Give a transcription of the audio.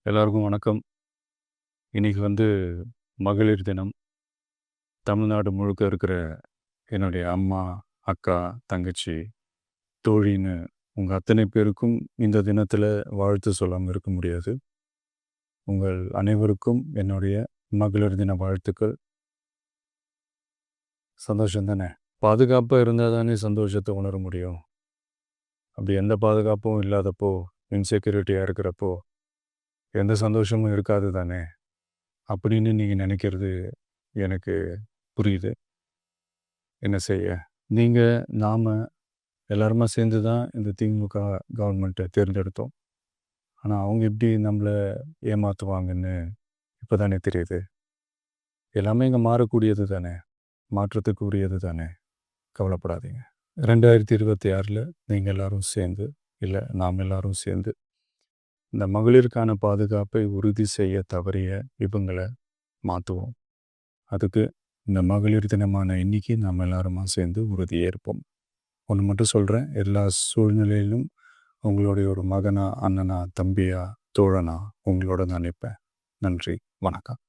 எல்லாருக்கும் வணக்கம். இன்னைக்கு மகளிர் தினம். தமிழ்நாடு முழுக்க இருக்கிற என்னுடைய அம்மா, அக்கா, தங்கச்சி, தோழின்னு உங்க அத்தனை பேருக்கும் இந்த தினத்தில வாழ்த்து சொல்லாம இருக்க முடியாது. உங்கள் அனைவருக்கும் என்னுடைய மகளிர் தின வாழ்த்துக்கள். சந்தோஷம் தானே! பாதுகாப்பா இருந்தா தானே சந்தோஷத்த உணர முடியும். அப்படி எந்த பாதுகாப்பும் இல்லாதப்போ, இன்செக்யூரிட்டியா இருக்கிறப்போ, எந்த சந்தோஷமும் இருக்காது தானே! அப்படின்னு நீங்க நினைக்கிறது எனக்கு புரியுது. என்ன செய்ய? நீங்க, நாம எல்லாருமா சேர்ந்து தான் இந்த திமுக கவர்மெண்ட்டை தேர்ந்தெடுத்தோம். ஆனா, அவங்க எப்படி நம்மள ஏமாத்துவாங்கன்னு இப்ப தானே தெரியுது. எல்லாமே இங்க மாறக்கூடியது தானே! மாற்றத்துக்கு உரியது தானே! கவலைப்படாதீங்க. 2026ல நீங்க எல்லாரும் சேர்ந்து, இல்ல நாம் எல்லாரும் சேர்ந்து, இந்த மகளிருக்கான பாதுகாப்பை உறுதி செய்ய தவறிய இவங்கள மாத்துவோம். அதுக்கு இந்த மகளிர் தினமான இன்னைக்கு நாம் எல்லாருமா சேர்ந்து உறுதியேற்போம். ஒன்று மட்டும் சொல்கிறேன், எல்லா சூழ்நிலையிலும் உங்களுடைய ஒரு மகனா, அண்ணனா, தம்பியா, தோழனா உங்களோட நான் நிற்பேன். நன்றி, வணக்கம்.